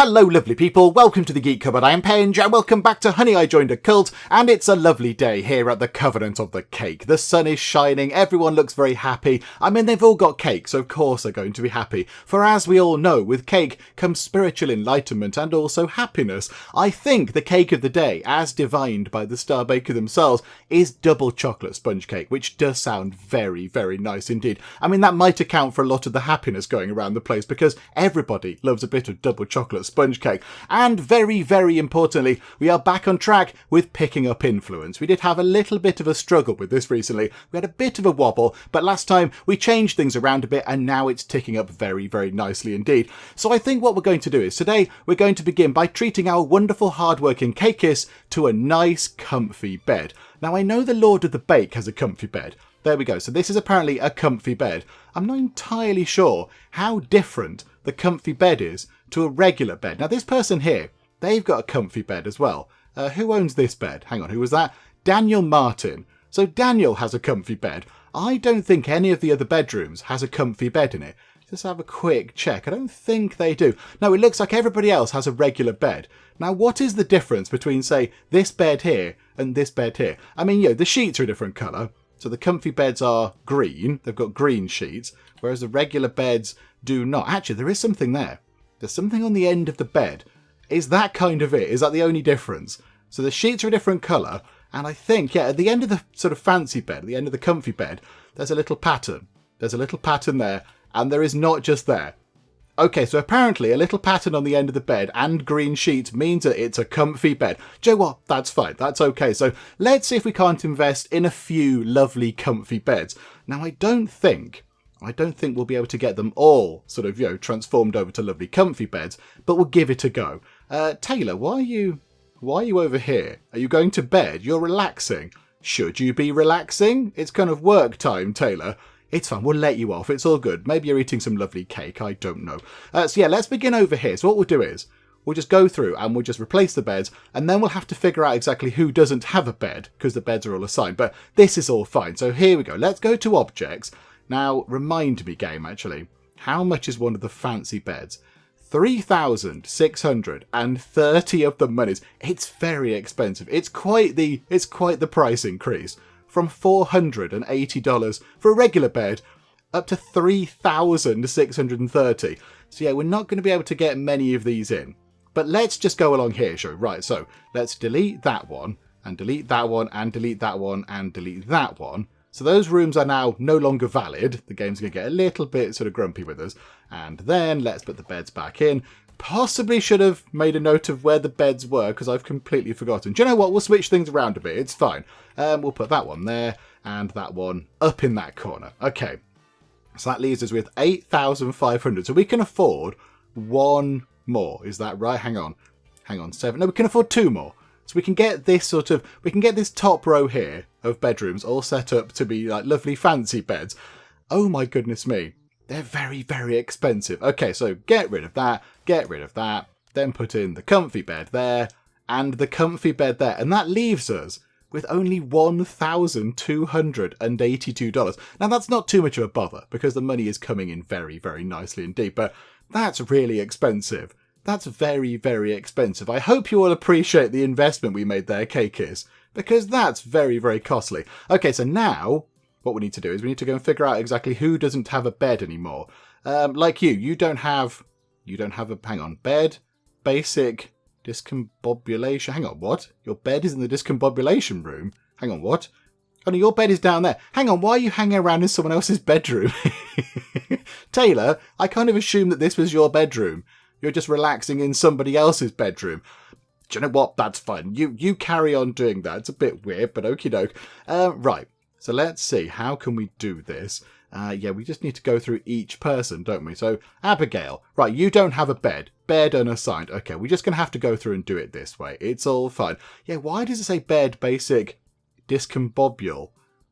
Hello lovely people, welcome to the Geek Cupboard. I am Penge and welcome back to Honey I Joined a Cult, and it's a lovely day here at the Covenant of the Cake. The sun is shining, everyone looks very happy. I mean, they've all got cake, so of course they're going to be happy. For as we all know, with cake comes spiritual enlightenment and also happiness. I think the cake of the day, as divined by the Star Baker themselves, is double chocolate sponge cake, which does sound very, very nice indeed. I mean, that might account for a lot of the happiness going around the place, because everybody loves a bit of double chocolate sponge cake. And very, very importantly, we are back on track with picking up influence. We did have a little bit of a struggle with this recently. We had a bit of a wobble, but last time we changed things around a bit and now it's ticking up very, very nicely indeed. So I think what we're going to do is today we're going to begin by treating our wonderful hardworking Cakeists to a nice comfy bed. Now I know the Lord of the Bake has a comfy bed. There we go. So this is apparently a comfy bed. I'm not entirely sure how different the comfy bed is to a regular bed. Now this person here, they've got a comfy bed as well. Who owns this bed? Hang on, who was that? Daniel Martin. So Daniel has a comfy bed. I don't think any of the other bedrooms has a comfy bed in it. Just have a quick check. I don't think they do. No, it looks like everybody else has a regular bed. Now, what is the difference between, say, this bed here and this bed here? I mean, the sheets are a different colour. So the comfy beds are green. They've got green sheets, whereas the regular beds do not. Actually, there is something there. There's something on the end of the bed. Is that kind of it? Is that the only difference? So the sheets are a different colour, and I think, at the end of the sort of fancy bed, at the end of the comfy bed, there's a little pattern. There's a little pattern there, and there is not just there. Okay, so apparently a little pattern on the end of the bed and green sheets means that it's a comfy bed. Do you know what? That's fine. That's okay. So let's see if we can't invest in a few lovely comfy beds. Now, I don't think we'll be able to get them all sort of, transformed over to lovely comfy beds, but we'll give it a go. Taylor, why are you over here? Are you going to bed? You're relaxing. Should you be relaxing? It's kind of work time, Taylor. It's fine, we'll let you off, it's all good. Maybe you're eating some lovely cake, I don't know. So let's begin over here. So what we'll do is, we'll just go through and we'll just replace the beds, and then we'll have to figure out exactly who doesn't have a bed, because the beds are all assigned. But this is all fine. So here we go. Let's go to objects. Now, remind me, game, actually, how much is one of the fancy beds? 3,630 of the monies. It's very expensive. It's quite the price increase. From $480 for a regular bed up to $3,630. So we're not going to be able to get many of these in. But let's just go along here, shall we? Right, so let's delete that one, and delete that one, and delete that one, and delete that one. So those rooms are now no longer valid. The game's going to get a little bit sort of grumpy with us. And then let's put the beds back in. Possibly should have made a note of where the beds were, because I've completely forgotten. Do you know what? We'll switch things around a bit. It's fine. We'll put that one there and that one up in that corner. Okay. So that leaves us with 8,500. So we can afford one more. Is that right? Hang on. 7. No, we can afford 2 more. So we can get this this top row here of bedrooms all set up to be like lovely fancy beds. Oh my goodness me. They're very, very expensive. Okay, so get rid of that, then put in the comfy bed there, and the comfy bed there. And that leaves us with only $1,282. Now, that's not too much of a bother, because the money is coming in very, very nicely indeed. But that's really expensive. That's very, very expensive. I hope you all appreciate the investment we made there, Cakeists, because that's very, very costly. Okay, so now what we need to do is we need to go and figure out exactly who doesn't have a bed anymore. Like you don't have a, hang on, bed, basic, discombobulation. Hang on, what? Your bed is in the discombobulation room? Hang on, what? Oh no, your bed is down there. Hang on, why are you hanging around in someone else's bedroom? Taylor, I kind of assumed that this was your bedroom. You're just relaxing in somebody else's bedroom. Do you know what? That's fine. You carry on doing that. It's a bit weird, but okie doke. Right. So let's see, how can we do this? We just need to go through each person, don't we? So, Abigail, right, you don't have a bed. Bed unassigned. Okay, we're just going to have to go through and do it this way. It's all fine. Yeah, why does it say bed, basic, discombobule?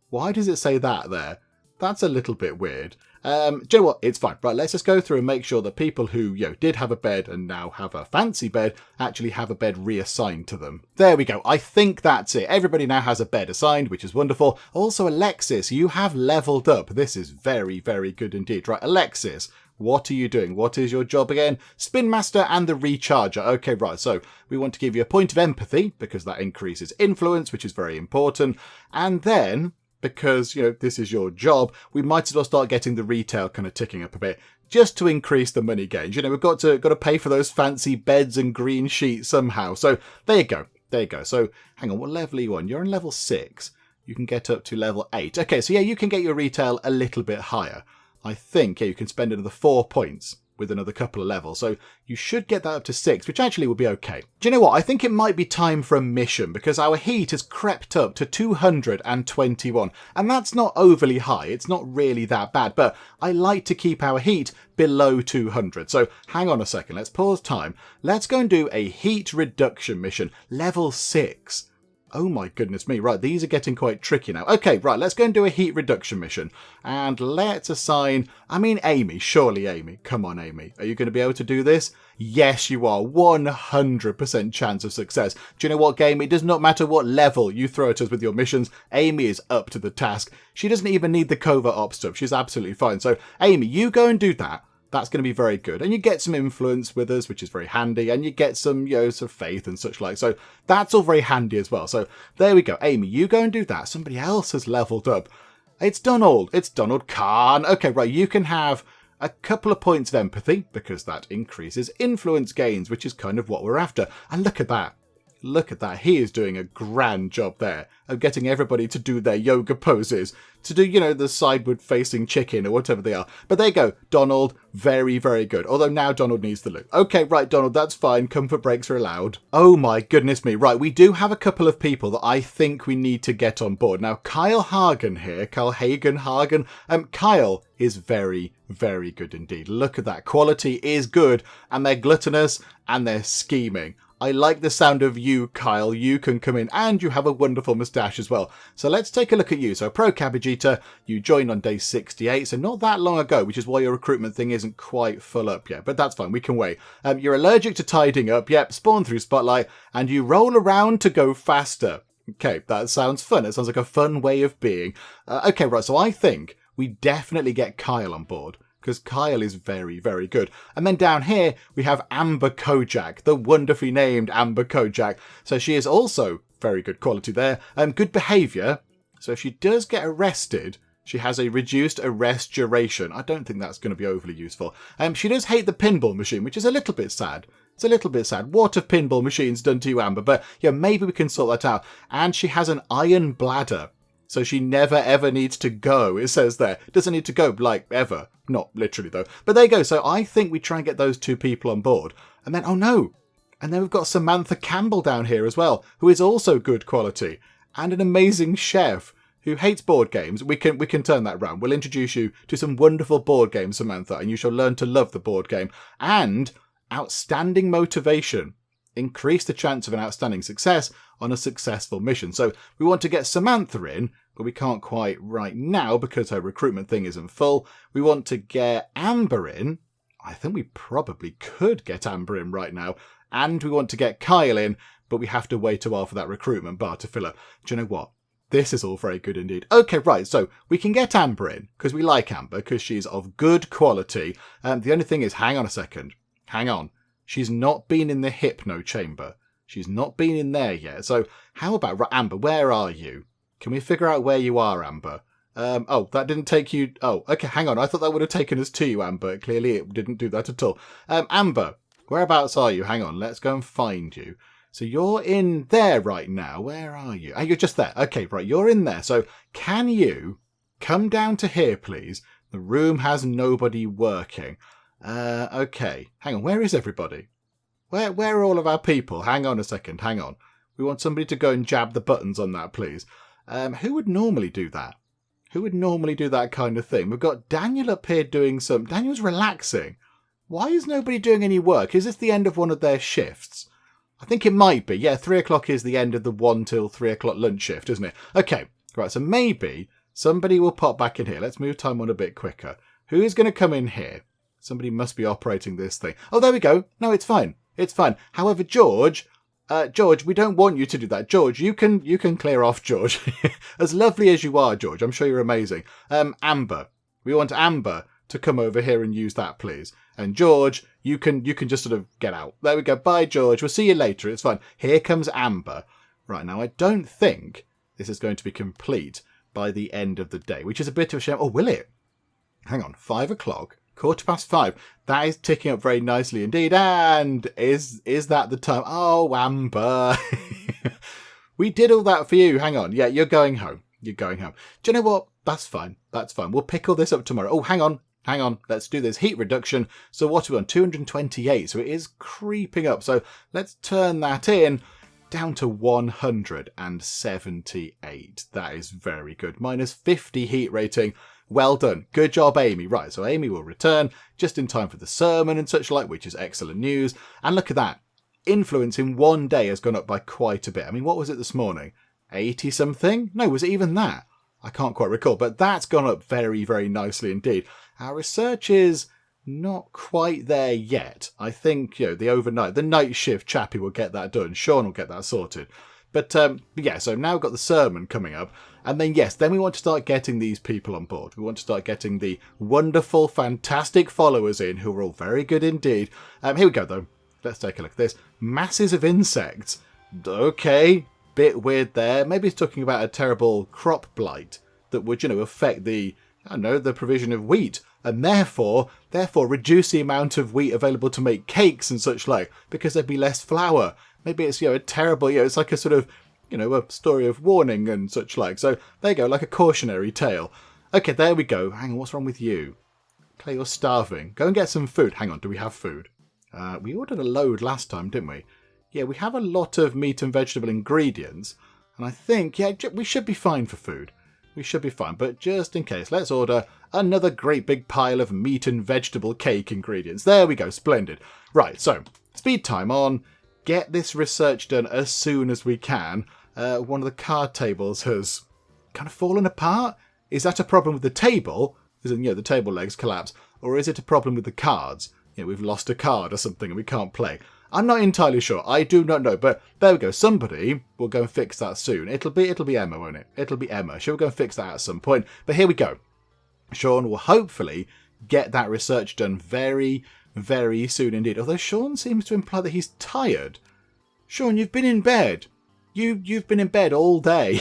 Why does it say that there? That's a little bit weird. Do you know what? It's fine. Right, let's just go through and make sure that people who, did have a bed and now have a fancy bed actually have a bed reassigned to them. There we go. I think that's it. Everybody now has a bed assigned, which is wonderful. Also, Alexis, you have leveled up. This is very, very good indeed. Right, Alexis, What are you doing? What is your job again? Spin Master and the Recharger. Okay, right. So we want to give you a point of empathy because that increases influence, which is very important. And then, because, this is your job, we might as well start getting the retail kind of ticking up a bit just to increase the money gains. We've got to pay for those fancy beds and green sheets somehow. So there you go. There you go. So hang on, what level are you on? You're on level 6. You can get up to level 8. Okay, so yeah, you can get your retail a little bit higher. I think, you can spend another 4 points with another couple of levels. So you should get that up to 6, which actually would be okay. Do you know what? I think it might be time for a mission because our heat has crept up to 221. And that's not overly high. It's not really that bad. But I like to keep our heat below 200. So hang on a second. Let's pause time. Let's go and do a heat reduction mission. Level 6. Oh my goodness me. Right, these are getting quite tricky now. Okay, right, let's go and do a heat reduction mission. And let's assign, Amy. Surely Amy. Come on, Amy. Are you going to be able to do this? Yes, you are. 100% chance of success. Do you know what, game? It does not matter what level you throw at us with your missions. Amy is up to the task. She doesn't even need the covert op stuff. She's absolutely fine. So, Amy, you go and do that. That's going to be very good. And you get some influence with us, which is very handy. And you get some, some faith and such like. So that's all very handy as well. So there we go. Amy, you go and do that. Somebody else has leveled up. It's Donald. It's Donald Khan. Okay, right. You can have a couple of points of empathy because that increases influence gains, which is kind of what we're after. And look at that. Look at that. He is doing a grand job there of getting everybody to do their yoga poses, to do, the sideward facing chicken or whatever they are. But there you go. Donald, very, very good. Although now Donald needs the loot. Okay, right, Donald, that's fine. Comfort breaks are allowed. Oh my goodness me. Right, we do have a couple of people that I think we need to get on board. Now, Kyle Hagen here. Kyle Hagen. Kyle is very, very good indeed. Look at that. Quality is good. And they're gluttonous and they're scheming. I like the sound of you, Kyle. You can come in and you have a wonderful moustache as well. So let's take a look at you. So Pro Cabbage Eater, you joined on day 68, so not that long ago, which is why your recruitment thing isn't quite full up yet. But that's fine, we can wait. You're allergic to tidying up, yep, spawn through Spotlight, and you roll around to go faster. Okay, that sounds fun. It sounds like a fun way of being. Okay, right, so I think we definitely get Kyle on board, because Kyle is very, very good. And then down here, we have Amber Kojak, the wonderfully named Amber Kojak. So she is also very good quality there. Good behaviour. So if she does get arrested, she has a reduced arrest duration. I don't think that's going to be overly useful. She does hate the pinball machine, which is a little bit sad. It's a little bit sad. What have pinball machines done to you, Amber? But yeah, maybe we can sort that out. And she has an iron bladder. So she never ever needs to go, it says there. Doesn't need to go, like, ever. Not literally, though. But there you go. So I think we try and get those two people on board. And then, oh no. And then we've got Samantha Campbell down here as well, who is also good quality. And an amazing chef who hates board games. We can turn that round. We'll introduce you to some wonderful board games, Samantha, and you shall learn to love the board game. And outstanding motivation. Increase the chance of an outstanding success on a successful mission. So we want to get Samantha in, but we can't quite right now because her recruitment thing isn't full. We want to get Amber in. I think we probably could get Amber in right now. And we want to get Kyle in, but we have to wait a while for that recruitment bar to fill up. Do you know what? This is all very good indeed. Okay, right, so we can get Amber in because we like Amber because she's of good quality. The only thing is, hang on a second. Hang on. She's not been in the hypno chamber. She's not been in there yet. So how about, Amber, where are you? Can we figure out where you are, Amber? Oh, that didn't take you... Oh, okay, hang on. I thought that would have taken us to you, Amber. Clearly it didn't do that at all. Amber, whereabouts are you? Hang on, let's go and find you. So you're in there right now. Where are you? Oh, you're just there. Okay, right, you're in there. So can you come down to here, please? The room has nobody working. Okay. Hang on, where is everybody? Where are all of our people? Hang on a second, hang on. We want somebody to go and jab the buttons on that, please. Who would normally do that? Who would normally do that kind of thing? We've got Daniel up here doing some... Daniel's relaxing. Why is nobody doing any work? Is this the end of one of their shifts? I think it might be. Yeah, 3 o'clock is the end of the 1 till 3 o'clock lunch shift, isn't it? Okay, right, so maybe somebody will pop back in here. Let's move time on a bit quicker. Who is going to come in here? Somebody must be operating this thing. Oh, there we go. No, it's fine. It's fine. However, George, we don't want you to do that. George, you can clear off, George. As lovely as you are, George, I'm sure you're amazing. Amber. We want Amber to come over here and use that, please. And George, you can just sort of get out. There we go. Bye, George. We'll see you later. It's fine. Here comes Amber. Right, now I don't think this is going to be complete by the end of the day, which is a bit of a shame. Oh, will it? Hang on. 5 o'clock. 5:15. That is ticking up very nicely indeed. And is that the time? Oh, Amber. We did all that for you. Hang on. Yeah, you're going home. You're going home. Do you know what? That's fine. That's fine. We'll pick all this up tomorrow. Oh, hang on. Hang on. Let's do this. Heat reduction. So what are we on? 228. So it is creeping up. So let's turn that in down to 178. That is very good. Minus 50 heat rating. Well done. Good job, Amy. Right, so Amy will return just in time for the sermon and such like, which is excellent news. And look at that. Influence in one day has gone up by quite a bit. I mean, what was it this morning? 80 something? No, was it even that? I can't quite recall, but that's gone up very, very nicely indeed. Our research is not quite there yet. I think, the night shift chappie will get that done. Sean will get that sorted. But yeah, so now we've got the sermon coming up. And then, yes, then we want to start getting these people on board. We want to start getting the wonderful, fantastic followers in who are all very good indeed. Here we go, though. Let's take a look at this. Masses of insects. Okay, bit weird there. Maybe it's talking about a terrible crop blight that would, affect the provision of wheat. And therefore reduce the amount of wheat available to make cakes and such like, because there'd be less flour. Maybe it's, a terrible, it's like a sort of, a story of warning and such like. So there you go, like a cautionary tale. Okay, there we go. Hang on, what's wrong with you? Clay, you're starving. Go and get some food. Hang on, do we have food? We ordered a load last time, didn't we? Yeah, we have a lot of meat and vegetable ingredients. And I think, we should be fine for food. We should be fine. But just in case, let's order another great big pile of meat and vegetable cake ingredients. There we go, splendid. Right, so, speed time on. Get this research done as soon as we can. One of the card tables has kind of fallen apart. Is that a problem with the table? As in, the table legs collapse. Or is it a problem with the cards? We've lost a card or something and we can't play. I'm not entirely sure. I do not know. But there we go. Somebody will go and fix that soon. It'll be Emma, won't it? It'll be Emma. She'll go and fix that at some point. But here we go. Sean will hopefully get that research done very, very soon indeed. Although Sean seems to imply that he's tired. Sean, you've been in bed. You've been in bed all day.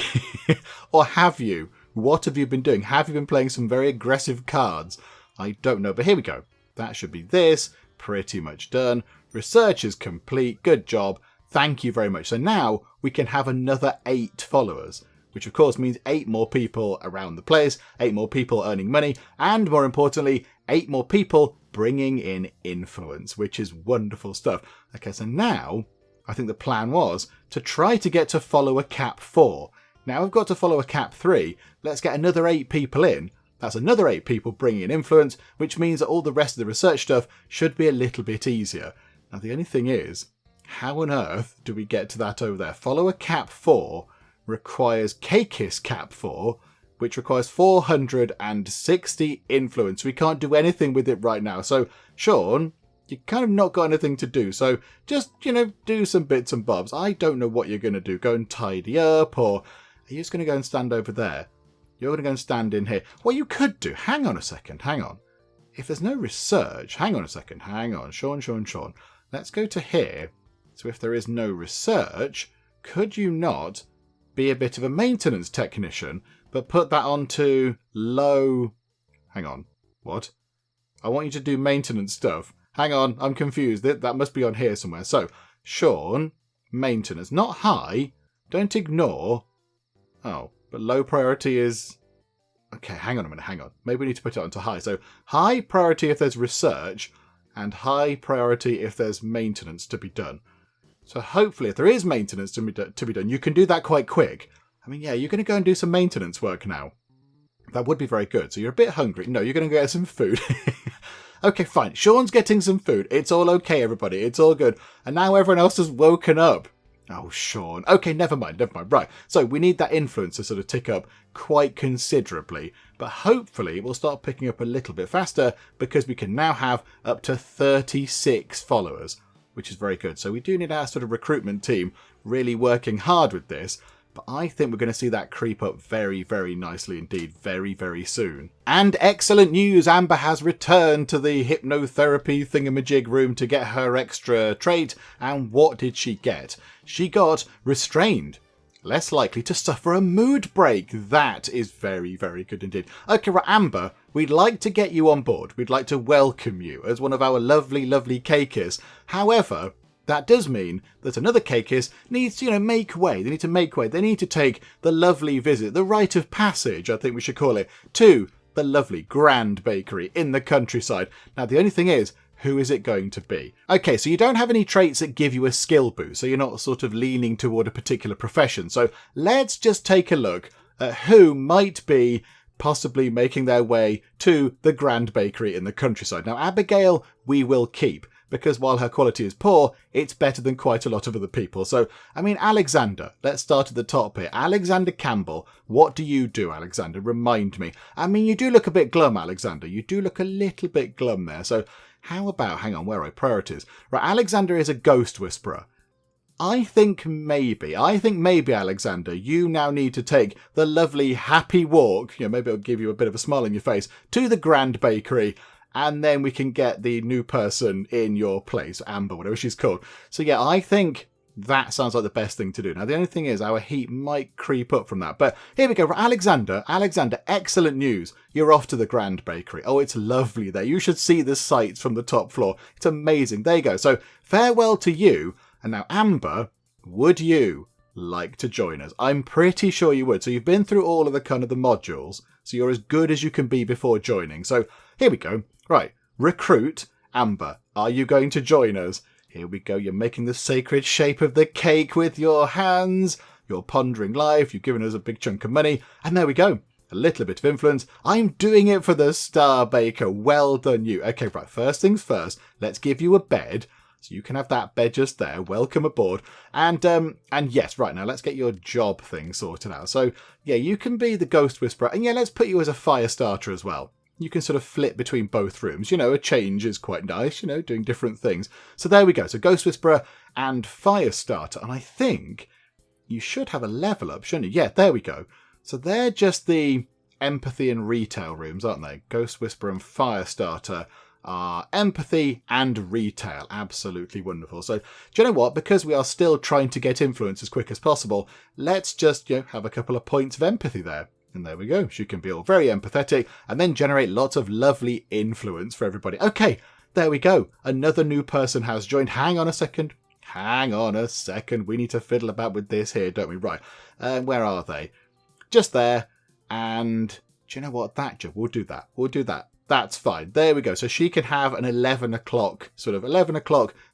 Or have you? What have you been doing? Have you been playing some very aggressive cards? I don't know. But here we go. That should be this. Pretty much done. Research is complete. Good job. Thank you very much. So now we can have another 8 followers, which of course means 8 more people around the place, 8 more people earning money, and more importantly, 8 more people bringing in influence, which is wonderful stuff. Okay, so now I think the plan was to try to get to follower cap 4. Now we've got to follow a cap 3. Let's get another 8 people in. That's another 8 people bringing in influence, which means that all the rest of the research stuff should be a little bit easier. Now, the only thing is, how on earth do we get to that over there? Follower cap 4 requires Cakeists cap 4, which requires 460 influence. We can't do anything with it right now. So, Sean, you kind of not got anything to do. So, just, do some bits and bobs. I don't know what you're going to do. Go and tidy up, or are you just going to go and stand over there? You're going to go and stand in here. What you could do, hang on a second, hang on. If there's no research, hang on a second, hang on. Sean. Let's go to here. So if there is no research, could you not be a bit of a maintenance technician, but put that onto low... Hang on. What? I want you to do maintenance stuff. Hang on, I'm confused. That must be on here somewhere. So, Sean, maintenance. Not high. Don't ignore. Oh, but low priority is... Okay, hang on a minute, hang on. Maybe we need to put it onto high. So, high priority if there's research, and high priority if there's maintenance to be done. So hopefully if there is maintenance to be done, you can do that quite quick. I mean, yeah, you're going to go and do some maintenance work now. That would be very good. So you're a bit hungry. No, you're going to go get some food. Okay, fine. Sean's getting some food. It's all okay, everybody. It's all good. And now everyone else has woken up. Oh, Sean. Okay, never mind. Right. So we need that influence to sort of tick up quite considerably. But hopefully we'll start picking up a little bit faster because we can now have up to 36 followers, which is very good. So we do need our sort of recruitment team really working hard with this. But I think we're going to see that creep up very, very nicely indeed, very, very soon. And excellent news, Amber has returned to the hypnotherapy thingamajig room to get her extra trait. And what did she get? She got restrained. Less likely to suffer a mood break. That is very, very good indeed. Okay, right, Amber, we'd like to get you on board. We'd like to welcome you as one of our lovely, lovely Cakeists. However, that does mean that another Cakeist needs to, make way. They need to make way. They need to take the lovely visit, the rite of passage, I think we should call it, to the lovely grand bakery in the countryside. Now, the only thing is, who is it going to be? Okay, so you don't have any traits that give you a skill boost, so you're not sort of leaning toward a particular profession. So let's just take a look at who might be possibly making their way to the grand bakery in the countryside. Now, Abigail, we will keep, because while her quality is poor, it's better than quite a lot of other people. So, Alexander, let's start at the top here. Alexander Campbell, what do you do, Alexander? Remind me. You do look a bit glum, Alexander. You do look a little bit glum there. So, how about, hang on, where are priorities? Right, Alexander is a ghost whisperer. I think maybe, Alexander, you now need to take the lovely happy walk, maybe it'll give you a bit of a smile on your face, to the grand bakery. And then we can get the new person in your place, Amber, whatever she's called. So yeah, I think that sounds like the best thing to do. Now, the only thing is our heat might creep up from that. But here we go. Alexander, excellent news. You're off to the grand bakery. Oh, it's lovely there. You should see the sights from the top floor. It's amazing. There you go. So farewell to you. And now, Amber, would you like to join us? I'm pretty sure you would. So you've been through all of the kind of the modules. So you're as good as you can be before joining. So here we go. Right, recruit, Amber, are you going to join us? Here we go, you're making the sacred shape of the cake with your hands. You're pondering life, you've given us a big chunk of money. And there we go, a little bit of influence. I'm doing it for the Star Baker. Well done, you. Okay, right, first things first, let's give you a bed. So you can have that bed just there. Welcome aboard. And yes, right, now let's get your job thing sorted out. So, yeah, you can be the Ghost Whisperer. And yeah, let's put you as a fire starter as well. You can sort of flip between both rooms. A change is quite nice, doing different things. So there we go. So Ghost Whisperer and Fire Starter. And I think you should have a level up, shouldn't you? Yeah, there we go. So they're just the empathy and retail rooms, aren't they? Ghost Whisperer and Fire Starter are empathy and retail. Absolutely wonderful. So do you know what? Because we are still trying to get influence as quick as possible, let's just have a couple of points of empathy there. And there we go. She can be all very empathetic and then generate lots of lovely influence for everybody. Okay, there we go. Another new person has joined. Hang on a second. We need to fiddle about with this here, don't we? Right. Where are they? Just there. And do you know what? That job. We'll do that. That's fine. There we go. So she can have an 11 o'clock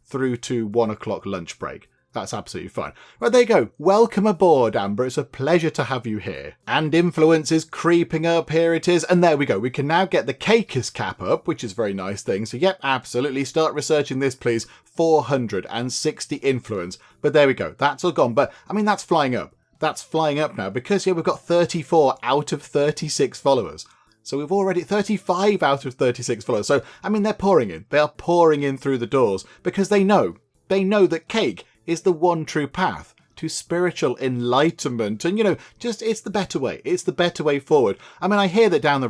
through to 1 o'clock lunch break. That's absolutely fine. Right, there you go. Welcome aboard, Amber. It's a pleasure to have you here. And influence is creeping up. Here it is. And there we go. We can now get the Cakeists cap up, which is a very nice thing. So, yep, absolutely. Start researching this, please. 460 influence. But there we go. That's all gone. But, that's flying up. That's flying up now because, we've got 34 out of 36 followers. So we've already 35 out of 36 followers. So, they're pouring in. They are pouring in through the doors because they know that cake is the one true path to spiritual enlightenment. And, it's the better way. It's the better way forward. I hear that down the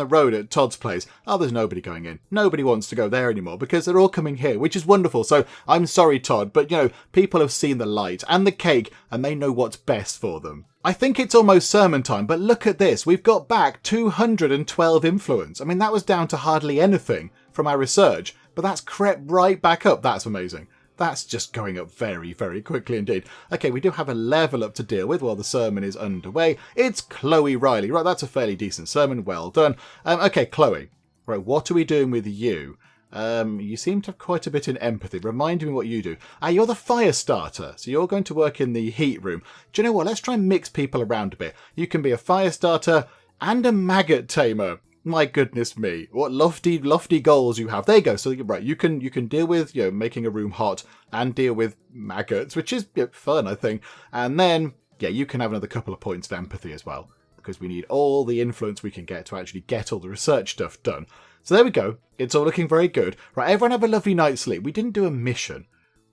road at Todd's place, there's nobody going in. Nobody wants to go there anymore because they're all coming here, which is wonderful. So I'm sorry, Todd, but, people have seen the light and the cake and they know what's best for them. I think it's almost sermon time, but look at this. We've got back 212 influence. That was down to hardly anything from our research, but that's crept right back up. That's amazing. That's just going up very, very quickly indeed. Okay, we do have a level up to deal with while the sermon is underway. It's Chloe Riley. Right, that's a fairly decent sermon. Well done. Okay, Chloe. Right, what are we doing with you? You seem to have quite a bit in empathy. Remind me what you do. You're the fire starter, so you're going to work in the heat room. Do you know what? Let's try and mix people around a bit. You can be a fire starter and a maggot tamer. My goodness me, what lofty goals you have. There you go. So right, you can deal with making a room hot and deal with maggots, which is fun, I think. And then you can have another couple of points of empathy as well, because we need all the influence we can get to actually get all the research stuff done. So there we go. It's all looking very good. Right, everyone have a lovely night's sleep. We didn't do a mission.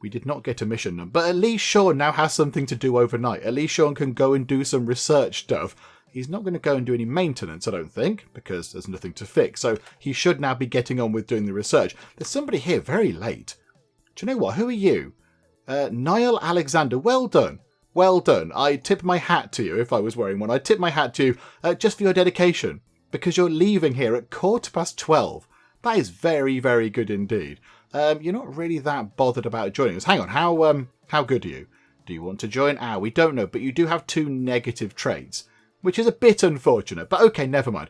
We did not get a mission number, but at least Sean now has something to do overnight. At least Sean can go and do some research stuff. He's not going to go and do any maintenance, I don't think, because there's nothing to fix. So he should now be getting on with doing the research. There's somebody here very late. Do you know what? Who are you? Niall Alexander. Well done. Well done. I tip my hat to you if I was wearing one. I tip my hat to you just for your dedication, because you're leaving here at 12:15. That is very, very good indeed. You're not really that bothered about joining us. Hang on, how good are you? Do you want to join? We don't know, but you do have 2 negative traits, which is a bit unfortunate, but okay, never mind.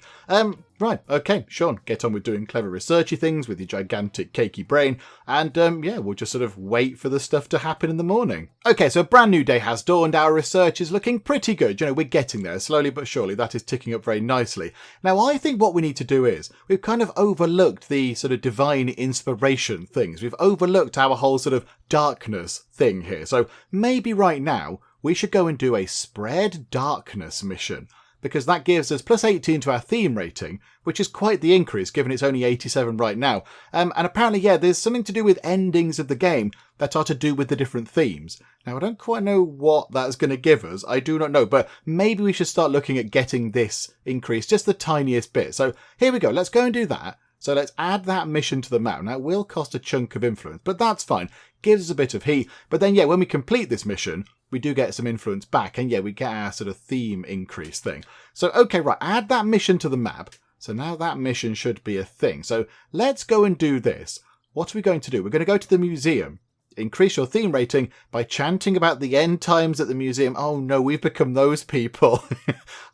Right, okay, Sean, get on with doing clever researchy things with your gigantic cakey brain, and yeah, we'll just sort of wait for the stuff to happen in the morning. Okay, so a brand new day has dawned. Our research is looking pretty good. You know, we're getting there, slowly but surely. That is ticking up very nicely. Now, I think what we need to do is, we've kind of overlooked the sort of divine inspiration things. We've overlooked our whole sort of darkness thing here. So maybe right now, we should go and do a spread darkness mission, because that gives us plus 18 to our theme rating, which is quite the increase given it's only 87 right now. And apparently, yeah, there's something to do with endings of the game that are to do with the different themes. Now, I don't quite know what that's going to give us. I do not know, but maybe we should start looking at getting this increase just the tiniest bit. So here we go. Let's go and do that. So let's add that mission to the map. Now, it will cost a chunk of influence, but that's fine. Gives us a bit of heat. But then, yeah, when we complete this mission, we do get some influence back. And yeah, we get our sort of theme increase thing. So, okay, right, add that mission to the map. So now that mission should be a thing. So let's go and do this. What are we going to do? We're going to go to the museum. Increase your theme rating by chanting about the end times at the museum. Oh no, we've become those people.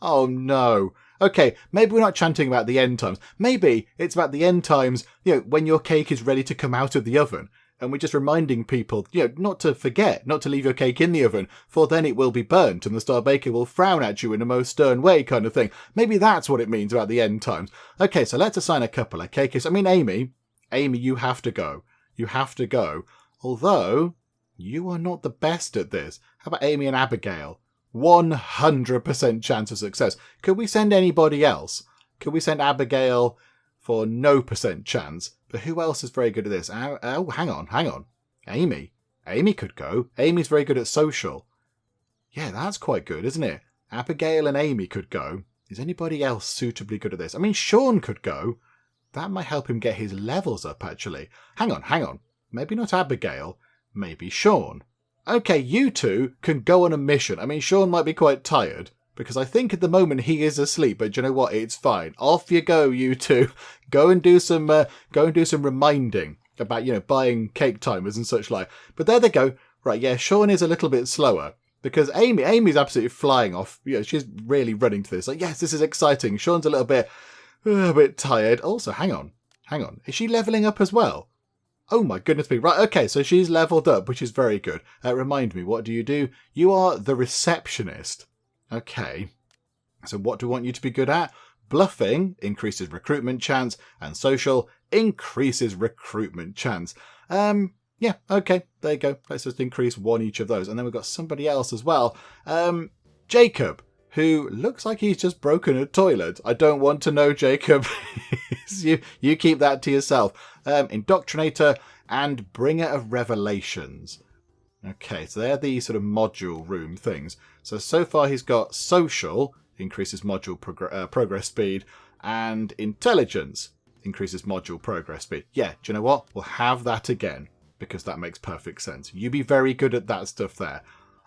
Oh no. Okay, maybe we're not chanting about the end times. Maybe it's about the end times, you know, when your cake is ready to come out of the oven. And we're just reminding people, you know, not to forget, not to leave your cake in the oven, for then it will be burnt and the star baker will frown at you in a most stern way kind of thing. Maybe that's what it means about the end times. Okay, so let's assign a couple of cakeists. I mean, Amy, you have to go. You have to go. Although, you are not the best at this. How about Amy and Abigail? 100% chance of success. Could we send anybody else? Could we send Abigail for no % chance? But who else is very good at this? Oh, hang on. Amy. Amy could go. Amy's very good at social. Yeah, that's quite good, isn't it? Abigail and Amy could go. Is anybody else suitably good at this? I mean, Sean could go. That might help him get his levels up, actually. Hang on. Maybe not Abigail. Maybe Sean. Okay, you two can go on a mission. I mean, Sean might be quite tired, because I think at the moment he is asleep, but you know what? It's fine. Off you go, you two. Go and do some reminding about, you know, buying cake timers and such like. But there they go. Right, yeah, Sean is a little bit slower, because Amy's absolutely flying off. You know, she's really running to this. Like, yes, this is exciting. Sean's a little bit tired. Also, hang on. Is she leveling up as well? Oh my goodness me. Right, okay, so she's leveled up, which is very good. Remind me, what do? You are the receptionist. Okay. So what do we want you to be good at? Bluffing increases recruitment chance, and social increases recruitment chance. Yeah, okay, there you go. Let's just increase 1 each of those. And then we've got somebody else as well. Jacob, who looks like he's just broken a toilet. I don't want to know, Jacob. You keep that to yourself. Indoctrinator and Bringer of Revelations. Okay, so they're the sort of module room things. So far he's got social, increases module progress speed, and intelligence, increases module progress speed. Yeah, do you know what? We'll have that again, because that makes perfect sense. You be very good at that stuff there.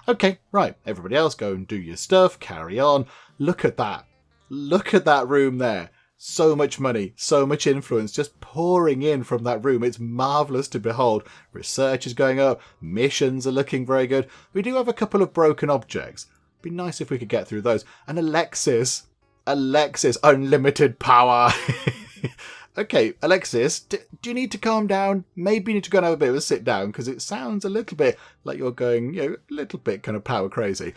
Okay, right, everybody else go and do your stuff, carry on. Look at that. Look at that room there. So much money, so much influence just pouring in from that room. It's marvellous to behold. Research is going up. Missions are looking very good. We do have a couple of broken objects. Be nice if we could get through those. And Alexis, unlimited power. Okay, Alexis, do you need to calm down? Maybe you need to go and have a bit of a sit down, because it sounds a little bit like you're going, you know, a little bit kind of power crazy.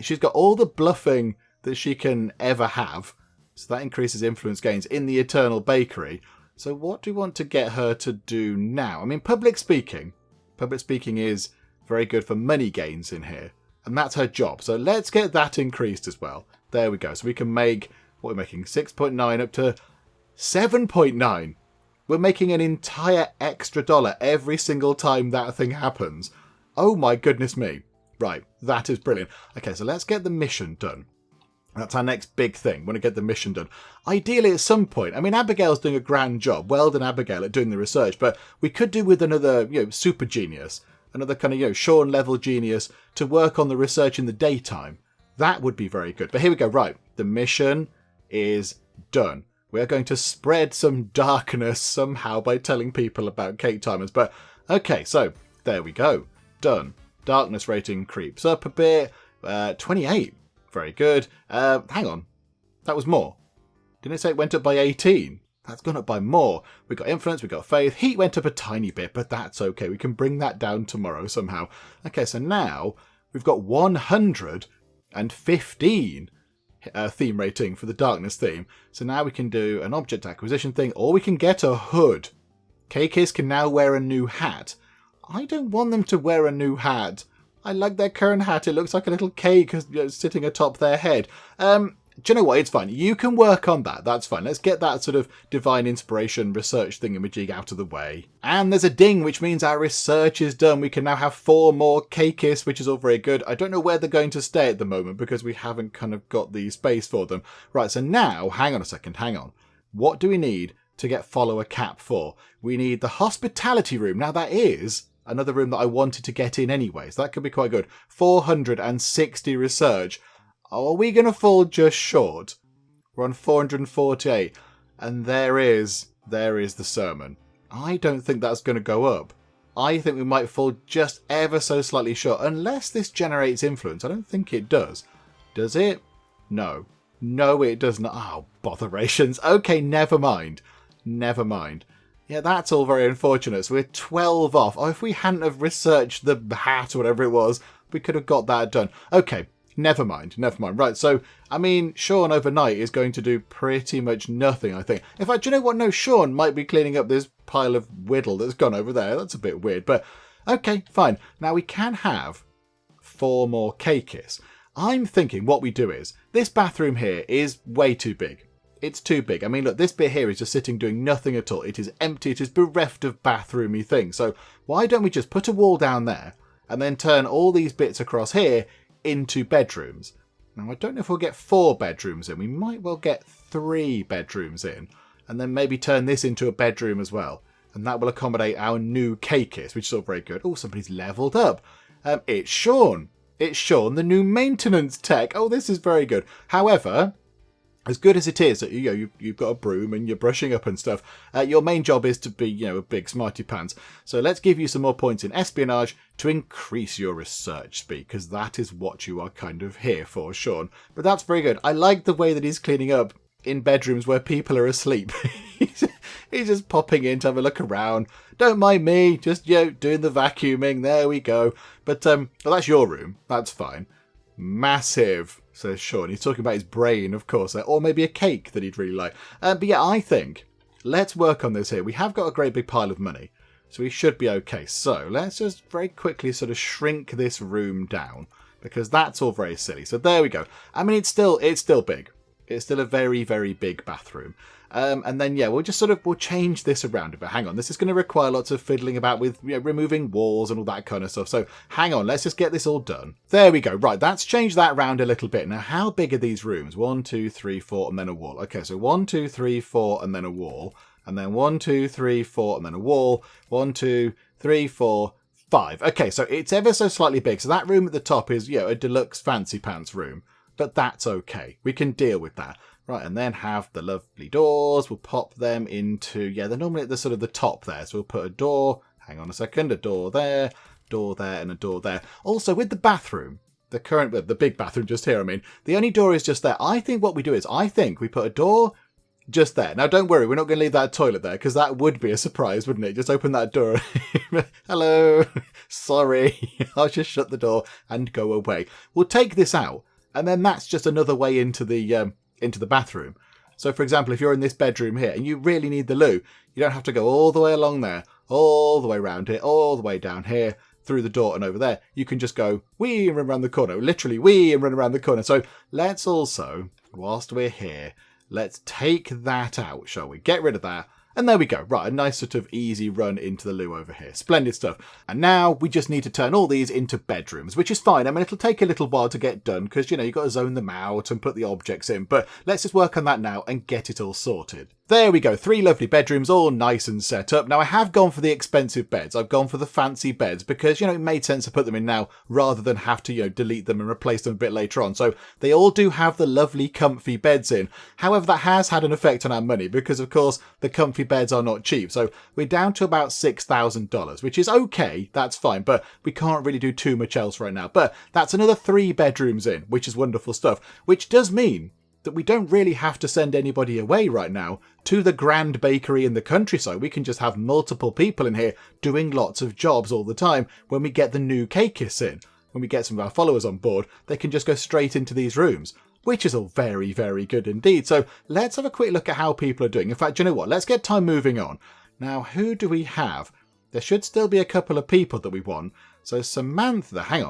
She's got all the bluffing that she can ever have. So that increases influence gains in the Eternal Bakery. So what do we want to get her to do now? I mean, public speaking. Public speaking is very good for money gains in here. And that's her job. So let's get that increased as well. There we go. So we can make, what we're making, 6.9 up to 7.9. We're making an entire extra dollar every single time that thing happens. Oh my goodness me. Right, that is brilliant. Okay, so let's get the mission done. That's our next big thing. We want to get the mission done. Ideally, at some point, I mean, Abigail's doing a grand job. Well done, Abigail, at doing the research. But we could do with another, super genius, another kind of, Sean level genius to work on the research in the daytime. That would be very good. But here we go. Right, the mission is done. We are going to spread some darkness somehow by telling people about cake timers. But okay, so there we go. Done. Darkness rating creeps up a bit. 28. Very good. Hang on. That was more. Didn't it say it went up by 18? That's gone up by more. We got influence, we got faith. Heat went up a tiny bit, but that's okay. We can bring that down tomorrow somehow. Okay, so now we've got 115 theme rating for the darkness theme. So now we can do an object acquisition thing, or we can get a hood. Cakeists can now wear a new hat. I don't want them to wear a new hat. I like their current hat. It looks like a little cake sitting atop their head. Do you know what? It's fine. You can work on that. That's fine. Let's get that sort of divine inspiration research thingamajig out of the way. And there's a ding, which means our research is done. We can now have 4 more Cakeists, which is all very good. I don't know where they're going to stay at the moment because we haven't kind of got the space for them. Right, so now, hang on a second, hang on. What do we need to get follower cap for? We need the hospitality room. Now that is another room that I wanted to get in anyway, so that could be quite good. 460 research. Are we going to fall just short? We're on 448. And there is the sermon. I don't think that's going to go up. I think we might fall just ever so slightly short, unless this generates influence. I don't think it does. Does it? No. No, it does not. Oh, botherations. Okay, never mind. Never mind. Yeah, that's all very unfortunate. So we're 12 off. Oh, if we hadn't have researched the hat or whatever it was, we could have got that done. Okay, never mind. Never mind. Right, so, I mean, Sean overnight is going to do pretty much nothing, I think. In fact, do you know what? No, Sean might be cleaning up this pile of whittle that's gone over there. That's a bit weird, but okay, fine. Now, we can have 4 more Cakeists. I'm thinking what we do is, this bathroom here is way too big. It's too big. I mean, look, this bit here is just sitting doing nothing at all. It is empty. It is bereft of bathroomy things. So why don't we just put a wall down there and then turn all these bits across here into bedrooms? Now, I don't know if we'll get 4 bedrooms in. We might well get 3 bedrooms in and then maybe turn this into a bedroom as well. And that will accommodate our new Cakeist, which is all very good. Oh, somebody's leveled up. It's Sean. It's Sean, the new maintenance tech. Oh, this is very good. However, as good as it is that you've got a broom and you're brushing up and stuff, your main job is to be a big smarty pants. So let's give you some more points in espionage to increase your research speed, because that is what you are kind of here for, Sean. But that's very good. I like the way that he's cleaning up in bedrooms where people are asleep. He's just popping in to have a look around. Don't mind me, just doing the vacuuming. There we go. But well, that's your room. That's fine. Massive, says Sean. He's talking about his brain, of course, or maybe a cake that he'd really like. But yeah, I think let's work on this here. We have got a great big pile of money, so we should be okay. So let's just very quickly sort of shrink this room down, because that's all very silly. So there we go. I mean, it's still big. It's still a very, very big bathroom. And then, yeah, we'll change this around a bit. Hang on, this is going to require lots of fiddling about with removing walls and all that kind of stuff. So hang on, let's just get this all done. There we go. Right, that's changed that around a little bit. Now, how big are these rooms? 1, 2, 3, 4, and then a wall. Okay, so 1, 2, 3, 4, and then a wall. And then 1, 2, 3, 4, and then a wall. 1, 2, 3, 4, 5. Okay, so it's ever so slightly big. So that room at the top is, a deluxe fancy pants room. But that's okay. We can deal with that. Right, and then have the lovely doors. We'll pop them into, they're normally at the sort of the top there. So we'll put a door, hang on a second, a door there, and a door there. Also, with the bathroom, the big bathroom just here, the only door is just there. I think what we do is, we put a door just there. Now, don't worry, we're not going to leave that toilet there, because that would be a surprise, wouldn't it? Just open that door. Hello, sorry, I'll just shut the door and go away. We'll take this out, and then that's just another way into the bathroom. So, for example, if you're in this bedroom here and you really need the loo, you don't have to go all the way along there, all the way around here, all the way down here, through the door and over there. You can just go wee and run around the corner, literally wee and run around the corner. So let's also, whilst we're here, let's take that out, shall we? Get rid of that. And there we go. Right, a nice sort of easy run into the loo over here. Splendid stuff. And now we just need to turn all these into bedrooms, which is fine. I mean, it'll take a little while to get done because, you've got to zone them out and put the objects in. But let's just work on that now and get it all sorted. There we go. 3 lovely bedrooms, all nice and set up. Now, I have gone for the expensive beds. I've gone for the fancy beds because, it made sense to put them in now rather than have to, delete them and replace them a bit later on. So they all do have the lovely comfy beds in. However, that has had an effect on our money because, of course, the comfy beds are not cheap. So we're down to about $6,000, which is okay. That's fine. But we can't really do too much else right now. But that's another 3 bedrooms in, which is wonderful stuff, which does mean that we don't really have to send anybody away right now to the grand bakery in the countryside. We can just have multiple people in here doing lots of jobs all the time when we get the new Cakeists in. When we get some of our followers on board, they can just go straight into these rooms, which is all very, very good indeed. So let's have a quick look at how people are doing. In fact, you know what? Let's get time moving on. Now, who do we have? There should still be a couple of people that we want. So Samantha, hang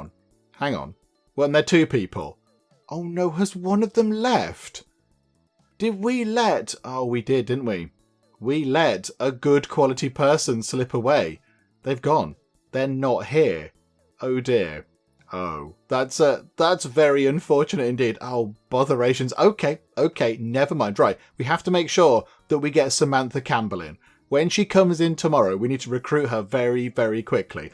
on. Weren't there 2 people? Oh no, has one of them left? Did we let... Oh, we did, didn't we? We let a good quality person slip away. They've gone. They're not here. Oh dear. Oh, that's very unfortunate indeed. Oh, botherations. Okay, never mind. Right, we have to make sure that we get Samantha Campbell in. When she comes in tomorrow, we need to recruit her very, very quickly.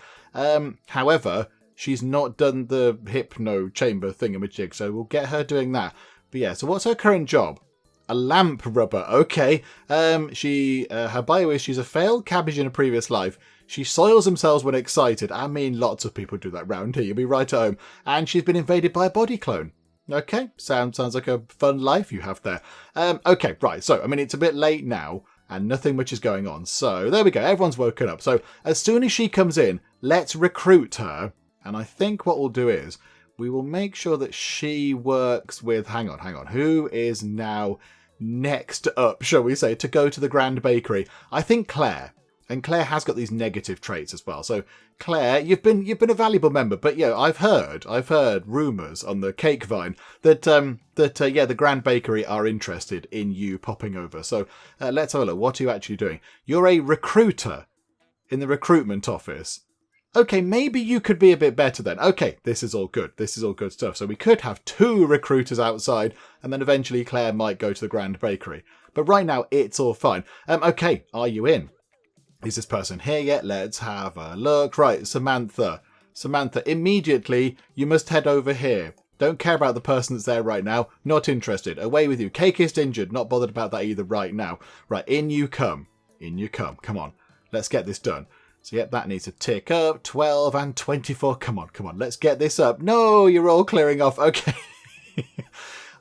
However, she's not done the hypno chamber thingamajig, so we'll get her doing that. But yeah, so what's her current job? A lamp rubber. Okay. Her bio is she's a failed cabbage in a previous life. She soils themselves when excited. I mean, lots of people do that round here. You'll be right at home. And she's been invaded by a body clone. Okay, sounds like a fun life you have there. Okay, right. So, I mean, it's a bit late now and nothing much is going on. So, there we go. Everyone's woken up. So, as soon as she comes in, let's recruit her. And I think what we'll do is we will make sure that she works with... Hang on. Who is now next up, shall we say, to go to the Grand Bakery? I think Claire. And Claire has got these negative traits as well. So, Claire, you've been a valuable member. But, I've heard rumours on the cake vine that the Grand Bakery are interested in you popping over. So, let's have a look. What are you actually doing? You're a recruiter in the recruitment office. Okay, maybe you could be a bit better then. Okay, this is all good. This is all good stuff. So we could have 2 recruiters outside, and then eventually Claire might go to the Grand Bakery. But right now, it's all fine. Okay, are you in? Is this person here yet? Let's have a look. Right, Samantha, immediately you must head over here. Don't care about the person that's there right now. Not interested. Away with you. Cakeist injured. Not bothered about that either right now. Right, in you come. Come on. Let's get this done. So, yep, that needs to tick up. 12 and 24. Come on. Let's get this up. No, you're all clearing off. Okay.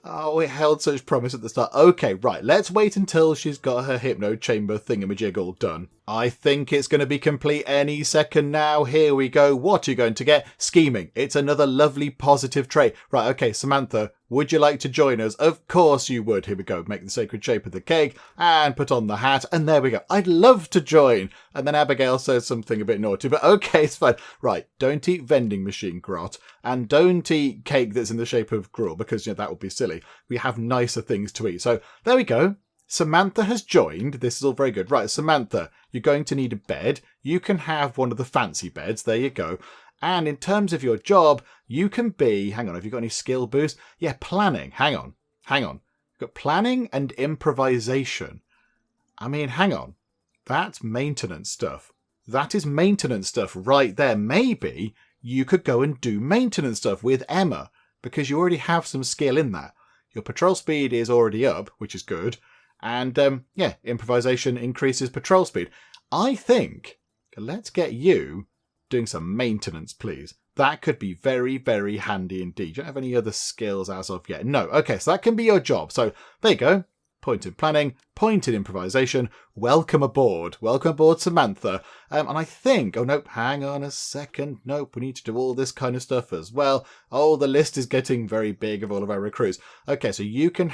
Oh, it held such promise at the start. Okay, right. Let's wait until she's got her hypno chamber thingamajig all done. I think it's going to be complete any second now. Here we go. What are you going to get? Scheming. It's another lovely positive trait. Right, okay, Samantha, would you like to join us? Of course you would. Here we go. Make the sacred shape of the cake and put on the hat. And there we go. I'd love to join. And then Abigail says something a bit naughty, but okay, it's fine. Right, don't eat vending machine grot and don't eat cake that's in the shape of gruel because, that would be silly. We have nicer things to eat. So there we go. Samantha has joined. This is all very good. Right, Samantha, you're going to need a bed. You can have one of the fancy beds. There you go. And in terms of your job, you can be... Hang on, have you got any skill boost? Yeah, planning. Hang on. You've got planning and improvisation. I mean, hang on. That's maintenance stuff. That is maintenance stuff right there. Maybe you could go and do maintenance stuff with Emma because you already have some skill in that. Your patrol speed is already up, which is good. And, improvisation increases patrol speed. I think, let's get you doing some maintenance, please. That could be very, very handy indeed. You don't have any other skills as of yet. No. Okay, so that can be your job. So, there you go. Point in planning, point in improvisation. Welcome aboard. Welcome aboard, Samantha. And I think... Oh, nope. Hang on a second. Nope. We need to do all this kind of stuff as well. Oh, the list is getting very big of all of our recruits. Okay, so you can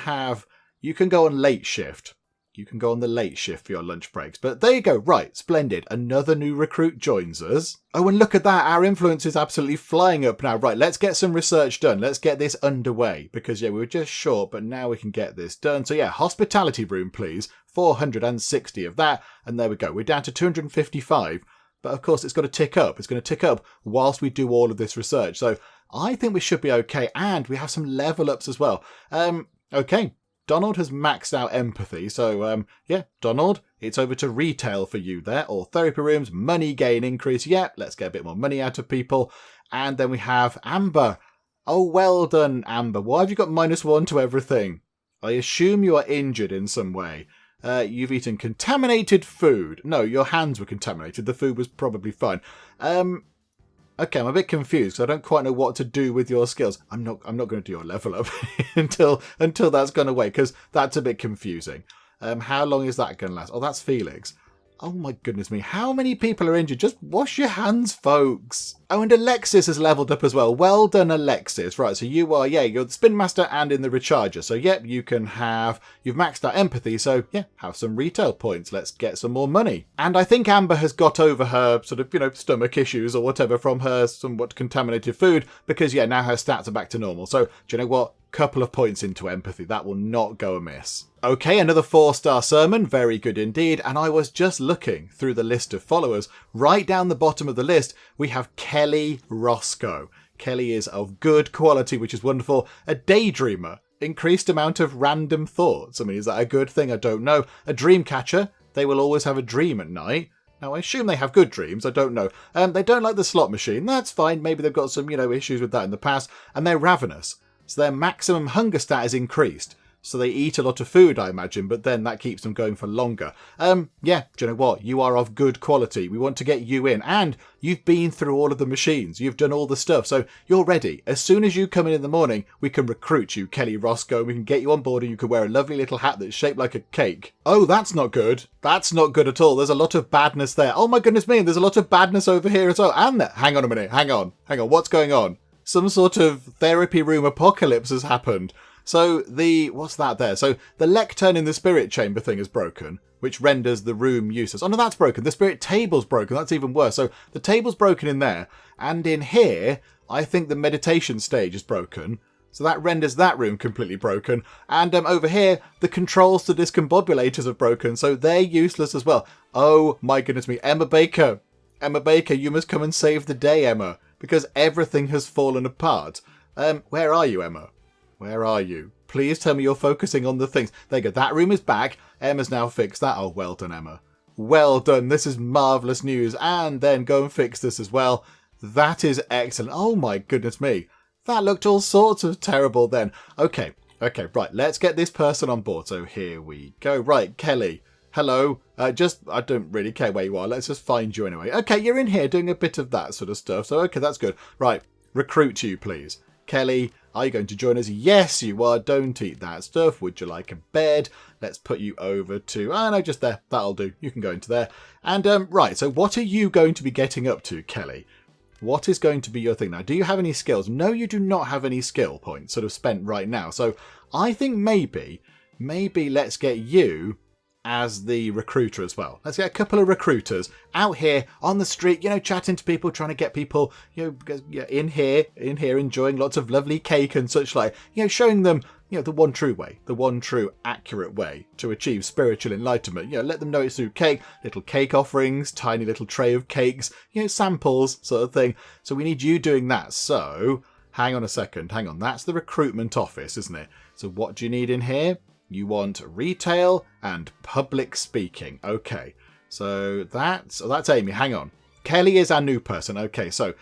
go on late shift. You can go on the late shift for your lunch breaks. But there you go. Right. Splendid. Another new recruit joins us. Oh, and look at that. Our influence is absolutely flying up now. Right. Let's get some research done. Let's get this underway. Because, we were just short, but now we can get this done. So, hospitality room, please. 460 of that, and there we go. We're down to 255. But of course, it's got to tick up. It's going to tick up whilst we do all of this research. So I think we should be okay. And we have some level ups as well. Okay. Donald has maxed out empathy. So, yeah, Donald, it's over to retail for you there. Or therapy rooms, money gain increase. Yeah, let's get a bit more money out of people. And then we have Amber. Oh, well done, Amber. Why have you got -1 to everything? I assume you are injured in some way. You've eaten contaminated food. No, your hands were contaminated. The food was probably fine. Okay, I'm a bit confused. So I don't quite know what to do with your skills. I'm not going to do your level up until that's gone away, because that's a bit confusing. How long is that going to last? Oh, that's Felix. Oh my goodness me. How many people are injured? Just wash your hands, folks. Oh, and Alexis has leveled up as well. Well done, Alexis. Right, so you're the Spin Master and in the Recharger. So, yep, you've maxed out empathy. So, yeah, have some retail points. Let's get some more money. And I think Amber has got over her sort of, stomach issues or whatever from her somewhat contaminated food, because, yeah, now her stats are back to normal. So, do you know what? Couple of points into empathy. That will not go amiss. Okay, another 4-star sermon. Very good indeed. And I was just looking through the list of followers. Right down the bottom of the list, we have Kelly Roscoe. Kelly is of good quality, which is wonderful. A daydreamer. Increased amount of random thoughts. I mean, is that a good thing? I don't know. A dream catcher. They will always have a dream at night. Now, I assume they have good dreams. I don't know. They don't like the slot machine. That's fine. Maybe they've got some, issues with that in the past. And they're ravenous. So their maximum hunger stat is increased. So they eat a lot of food, I imagine, but then that keeps them going for longer. Yeah, do you know what? You are of good quality. We want to get you in. And you've been through all of the machines. You've done all the stuff. So you're ready. As soon as you come in the morning, we can recruit you, Kelly Roscoe. We can get you on board and you can wear a lovely little hat that's shaped like a cake. Oh, that's not good. That's not good at all. There's a lot of badness there. Oh my goodness me. There's a lot of badness over here as well. And there. Hang on a minute. Hang on. What's going on? Some sort of therapy room apocalypse has happened. So what's that there? So the lectern in the spirit chamber thing is broken, which renders the room useless. Oh no, that's broken. The spirit table's broken. That's even worse. So the table's broken in there. And in here, I think the meditation stage is broken. So that renders that room completely broken. And over here, the controls to discombobulators are broken. So they're useless as well. Oh my goodness me. Emma Baker, you must come and save the day, Emma. Because everything has fallen apart. Where are you, Emma? Where are you? Please tell me you're focusing on the things. There you go. That room is back. Emma's now fixed that. Oh, well done, Emma. Well done. This is marvellous news. And then go and fix this as well. That is excellent. Oh, my goodness me. That looked all sorts of terrible then. Okay, right. Let's get this person on board. So here we go. Right, Kelly. Hello. I don't really care where you are. Let's just find you anyway. Okay, you're in here doing a bit of that sort of stuff. So, okay, that's good. Right, recruit you, please. Kelly, are you going to join us? Yes, you are. Don't eat that stuff. Would you like a bed? Let's put you over to... Oh, no, just there. That'll do. You can go into there. And, right, so what are you going to be getting up to, Kelly? What is going to be your thing now? Do you have any skills? No, you do not have any skill points sort of spent right now. So I think maybe let's get you as the recruiter as well. Let's get a couple of recruiters out here on the street, chatting to people, trying to get people, in here, enjoying lots of lovely cake and such like, showing them, the one true way, the one true accurate way to achieve spiritual enlightenment. Let them know it's through cake, little cake offerings, tiny little tray of cakes, samples sort of thing. So we need you doing that. So hang on a second. Hang on. That's the recruitment office, isn't it? So what do you need in here? You want retail and public speaking. Okay, so that's Amy. Hang on. Kelly is our new person. Okay, so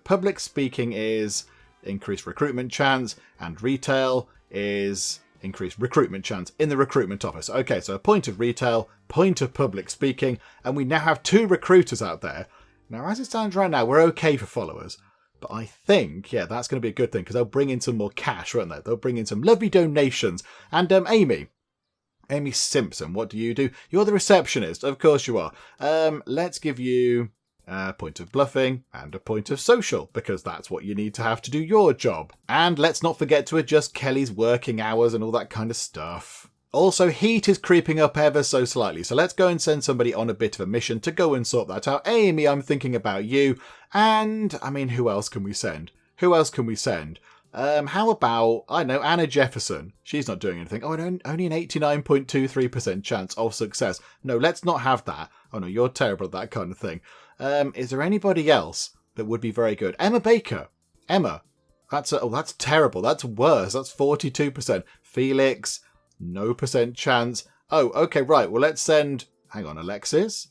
public speaking is increased recruitment chance, and retail is increased recruitment chance in the recruitment office. Okay, so a point of retail, point of public speaking, and we now have 2 recruiters out there. Now, as it stands right now, we're okay for followers. But I think, that's going to be a good thing, because they'll bring in some more cash, won't they? They'll bring in some lovely donations. And Amy Simpson, what do? You're the receptionist. Of course you are. Let's give you a point of bluffing and a point of social, because that's what you need to have to do your job. And let's not forget to adjust Kelly's working hours and all that kind of stuff. Also, heat is creeping up ever so slightly, so let's go and send somebody on a bit of a mission to go and sort that out. Amy, I'm thinking about you. And, who else can we send? How about, I know, Anna Jefferson? She's not doing anything. Oh, and only an 89.23% chance of success. No, let's not have that. Oh no, you're terrible at that kind of thing. Is there anybody else that would be very good? Emma Baker. Emma. That's terrible. That's worse. That's 42%. Felix, no percent chance. Oh, okay, right. Well, let's send, hang on, Alexis,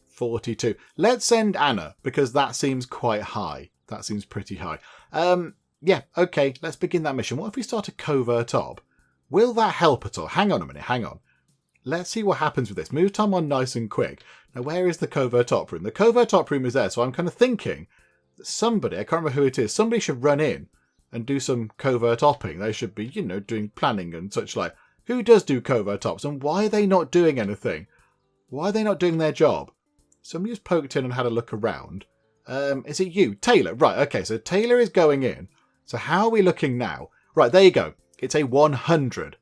42. Let's send Anna, because that seems quite high. That seems pretty high. Yeah, okay, let's begin that mission. What if we start a covert op? Will that help at all? Hang on a minute, hang on. Let's see what happens with this. Move time on nice and quick. Now, where is the covert op room? The covert op room is there, so I'm kind of thinking that somebody, I can't remember who it is, somebody should run in and do some covert opping. They should be, doing planning and such like. Who does do covert ops, and why are they not doing anything? Why are they not doing their job? Somebody just poked in and had a look around. Is it you? Taylor. Right, okay, so Taylor is going in. So how are we looking now? Right, there you go. It's a 100%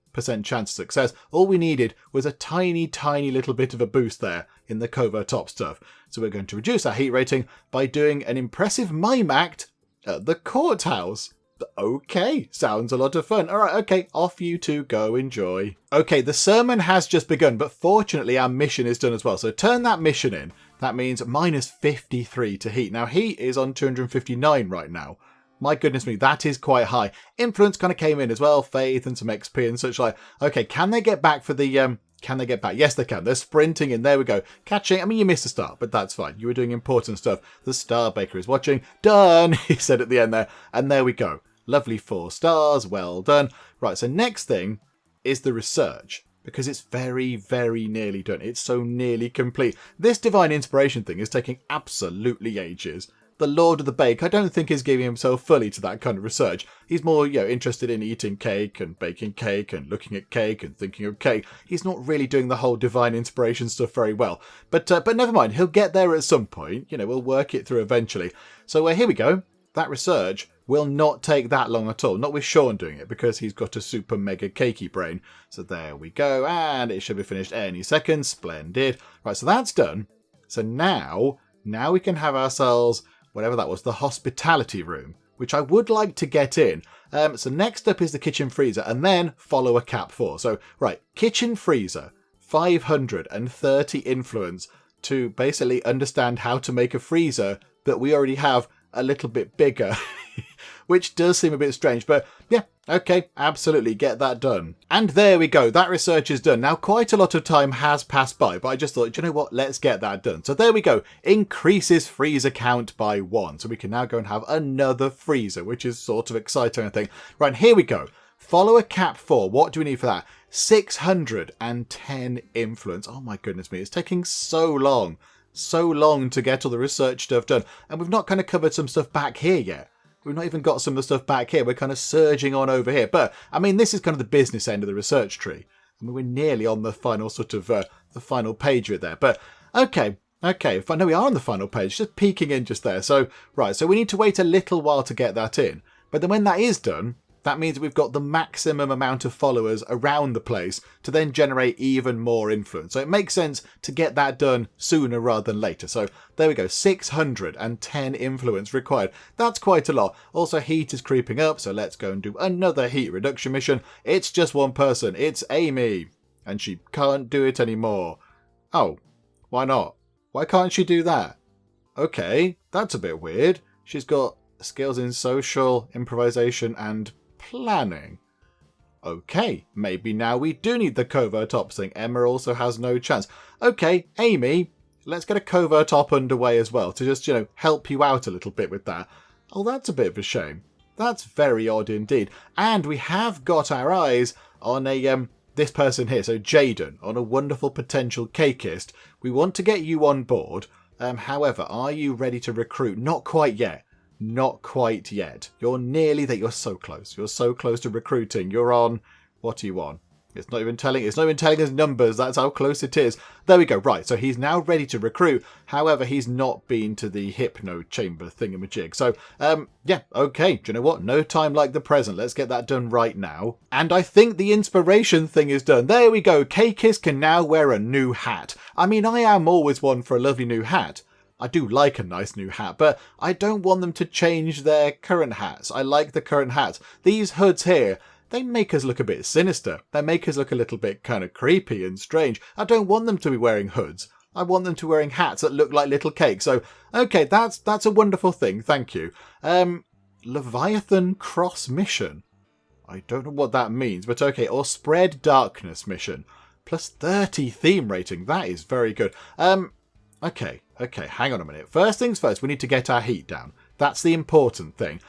chance of success. All we needed was a tiny, tiny little bit of a boost there in the covert top stuff. So we're going to reduce our heat rating by doing an impressive mime act at the courthouse. Okay, sounds a lot of fun. All right, okay, off you two go, enjoy. Okay, the sermon has just begun, but fortunately our mission is done as well. So turn that mission in. That means minus 53 to heat. Now, heat is on 259 right now. My goodness me, that is quite high. Influence kind of came in as well, faith and some XP and such like. Okay, can they get back for the, can they get back? Yes, they can. They're sprinting in. There we go. Catching. I mean, you missed the start, but that's fine. You were doing important stuff. The Star Baker is watching. Done, he said at the end there. And there we go. Lovely 4 stars. Well done. Right, so next thing is the research, because it's very, very nearly done. It's so nearly complete. This divine inspiration thing is taking absolutely ages. The Lord of the Bake, I don't think is giving himself fully to that kind of research. He's more, interested in eating cake and baking cake and looking at cake and thinking of cake. He's not really doing the whole divine inspiration stuff very well. But never mind, he'll get there at some point. We'll work it through eventually. So here we go. That research will not take that long at all. Not with Sean doing it, because he's got a super mega cakey brain. So there we go. And it should be finished any second. Splendid. Right, so that's done. So now we can have ourselves, whatever that was, the hospitality room, which I would like to get in. So next up is the kitchen freezer, and then follow a cap 4. So, right, kitchen freezer, 530 influence to basically understand how to make a freezer that we already have a little bit bigger, which does seem a bit strange, but yeah, okay, absolutely, get that done. And there we go, that research is done. Now, quite a lot of time has passed by, but I just thought, you know what, let's get that done. So there we go, increases freezer count by 1. So we can now go and have another freezer, which is sort of exciting, I think. Right, here we go. Follow a cap 4. What do we need for that? 610 influence. Oh my goodness me, it's taking so long to get all the research stuff done. And we've not kind of covered some stuff back here yet. We've not even got some of the stuff back here. We're kind of surging on over here. But, I mean, this is kind of the business end of the research tree. I mean, we're nearly on the final sort of, the final page of it there. But, okay. No, we are on the final page. Just peeking in just there. So, right. So we need to wait a little while to get that in. But then when that is done, that means we've got the maximum amount of followers around the place to then generate even more influence. So it makes sense to get that done sooner rather than later. So there we go, 610 influence required. That's quite a lot. Also, heat is creeping up, so let's go and do another heat reduction mission. It's just one person. It's Amy, and she can't do it anymore. Oh, why not? Why can't she do that? Okay, that's a bit weird. She's got skills in social, improvisation, and planning. Okay, maybe now we do need the covert ops thing. Emma also has no chance. Okay, Amy, let's get a covert op underway as well to just, help you out a little bit with that. Oh, that's a bit of a shame. That's very odd indeed. And we have got our eyes on this person here, so Jaden, on a wonderful potential cakeist. We want to get you on board. However, are you ready to recruit? Not quite yet. Not quite yet. You're nearly there. You're so close. You're so close to recruiting. You're on... What are you on? It's not even telling us numbers. That's how close it is. There we go. Right. So he's now ready to recruit. However, he's not been to the hypno chamber thingamajig. So, yeah. Okay. Do you know what? No time like the present. Let's get that done right now. And I think the inspiration thing is done. There we go. Cakeists can now wear a new hat. I mean, I am always one for a lovely new hat. I do like a nice new hat, but I don't want them to change their current hats. I like the current hats. These hoods here, they make us look a bit sinister. They make us look a little bit kind of creepy and strange. I don't want them to be wearing hoods. I want them to be wearing hats that look like little cakes. So, okay, that's a wonderful thing. Thank you. Leviathan Cross Mission. I don't know what that means, but okay. Or Spread Darkness Mission. Plus 30 theme rating. That is very good. Okay, hang on a minute. First things first, we need to get our heat down. That's the important thing.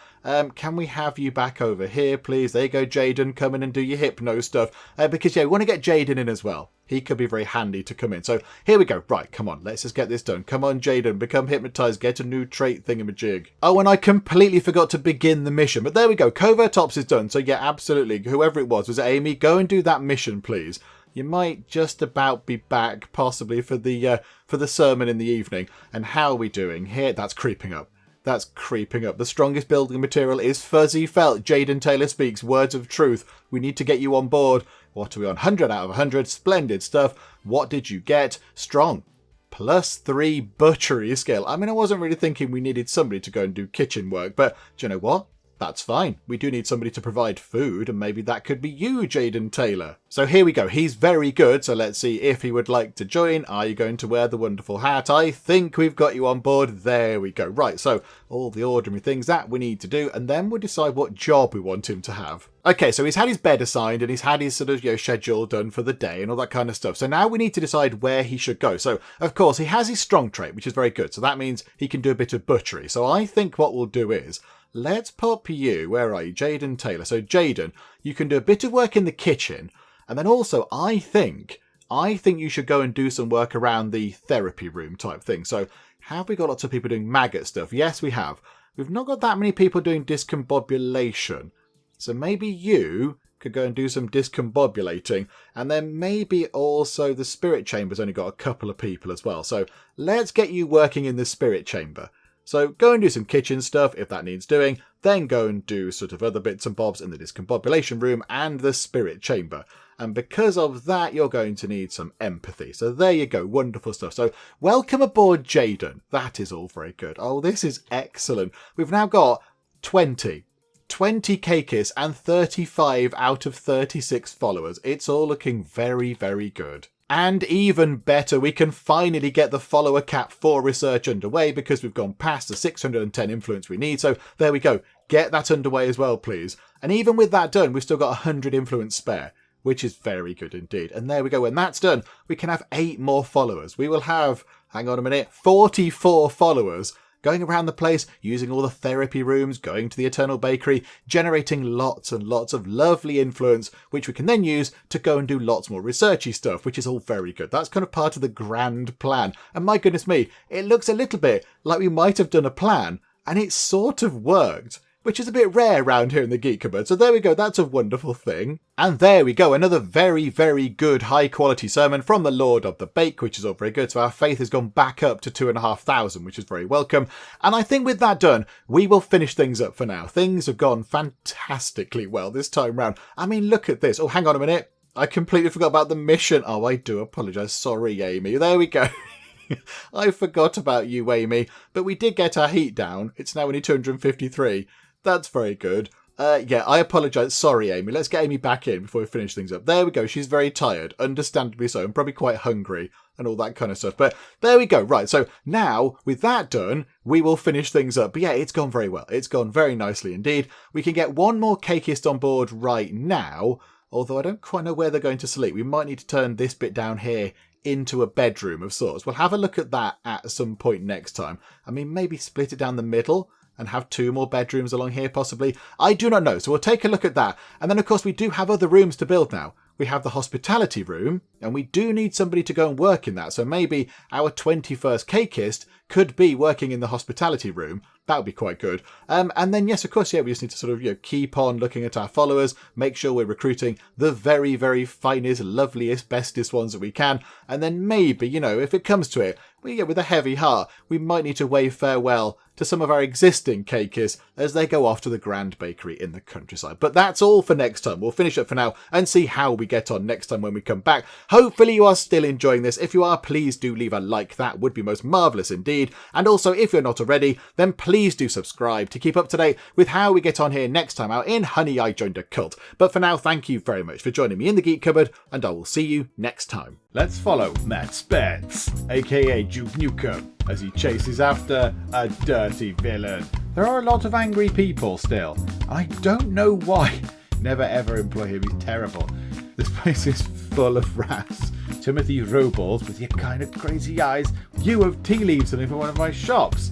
Can we have you back over here, please? There you go, Jaden. Come in and do your hypno stuff. Because, yeah, we want to get Jaden in as well. He could be very handy to come in. So, here we go. Right, come on. Let's just get this done. Come on, Jaden. Become hypnotized. Get a new trait thingamajig. Oh, and I completely forgot to begin the mission. But there we go. Covert Ops is done. So, yeah, absolutely. Whoever it was it Amy? Go and do that mission, please. You might just about be back, possibly, for the sermon in the evening. And how are we doing here? That's creeping up. That's creeping up. The strongest building material is fuzzy felt. Jaden Taylor speaks. Words of truth. We need to get you on board. What are we on? 100 out of 100. Splendid stuff. What did you get? Strong. Plus 3 butchery skill. I mean, I wasn't really thinking we needed somebody to go and do kitchen work, but do you know what? That's fine. We do need somebody to provide food, and maybe that could be you, Jaden Taylor. So here we go. He's very good, so let's see if he would like to join. Are you going to wear the wonderful hat? I think we've got you on board. There we go. Right, so all the ordinary things that we need to do, and then we'll decide what job we want him to have. Okay, so he's had his bed assigned, and he's had his sort of, schedule done for the day and all that kind of stuff. So now we need to decide where he should go. So, of course, he has his strong trait, which is very good. So that means he can do a bit of butchery. So I think what we'll do is, let's pop you, where are you? Jaden Taylor. So Jaden, you can do a bit of work in the kitchen. And then also, I think you should go and do some work around the therapy room type thing. So have we got lots of people doing maggot stuff? Yes, we have. We've not got that many people doing discombobulation. So maybe you could go and do some discombobulating. And then maybe also the spirit chamber's only got a couple of people as well. So let's get you working in the spirit chamber. So go and do some kitchen stuff if that needs doing, then go and do sort of other bits and bobs in the discombobulation room and the spirit chamber. And because of that, you're going to need some empathy. So there you go, wonderful stuff. So welcome aboard, Jaden. That is all very good. Oh, this is excellent. We've now got 20 Cakeists and 35 out of 36 followers. It's all looking very, very good. And even better, we can finally get the follower cap for research underway because we've gone past the 610 influence we need. So there we go. Get that underway as well, please. And even with that done, we've still got 100 influence spare, which is very good indeed. And there we go. When that's done, we can have 8 more followers. We will have, hang on a minute, 44 followers going around the place, using all the therapy rooms, going to the Eternal Bakery, generating lots and lots of lovely influence, which we can then use to go and do lots more researchy stuff, which is all very good. That's kind of part of the grand plan. And my goodness me, it looks a little bit like we might have done a plan, and it sort of worked, which is a bit rare around here in the Geek Cupboard. So there we go, that's a wonderful thing. And there we go, another very, very good high-quality sermon from the Lord of the Bake, which is all very good. So our faith has gone back up to 2,500, which is very welcome. And I think with that done, we will finish things up for now. Things have gone fantastically well this time round. I mean, look at this. Oh, hang on a minute. I completely forgot about the mission. Oh, I do apologise. Sorry, Amy. There we go. I forgot about you, Amy. But we did get our heat down. It's now only 253. That's very good. Yeah, I apologise. Sorry, Amy. Let's get Amy back in before we finish things up. There we go. She's very tired. Understandably so. And probably quite hungry and all that kind of stuff. But there we go. Right. So now, with that done, we will finish things up. But yeah, it's gone very well. It's gone very nicely indeed. We can get one more cakeist on board right now. Although I don't quite know where they're going to sleep. We might need to turn this bit down here into a bedroom of sorts. We'll have a look at that at some point next time. I mean, maybe split it down the middle and have 2 more bedrooms along here, possibly. I do not know, so we'll take a look at that. And then, of course, we do have other rooms to build now. We have the hospitality room, and we do need somebody to go and work in that. So maybe our 21st cakeist could be working in the hospitality room. That would be quite good. And then, yes, of course, yeah, we just need to sort of keep on looking at our followers, make sure we're recruiting the very, very finest, loveliest, bestest ones that we can. And then maybe, if it comes to it, with a heavy heart, we might need to wave farewell to some of our existing Cakeists as they go off to the grand bakery in the countryside. But that's all for next time. We'll finish up for now and see how we get on next time when we come back. Hopefully you are still enjoying this. If you are, please do leave a like. That would be most marvellous indeed. And also, if you're not already, then please do subscribe to keep up to date with how we get on here next time out in Honey, I Joined a Cult. But for now, thank you very much for joining me in the Geek Cupboard, and I will see you next time. Let's follow Matt Spence, aka Duke Nukem, as he chases after a dirty villain. There are a lot of angry people still. I don't know why. Never ever employ him, he's terrible. This place is full of rats. Timothy Robles with your kind of crazy eyes. You have tea leaves in it for one of my shops.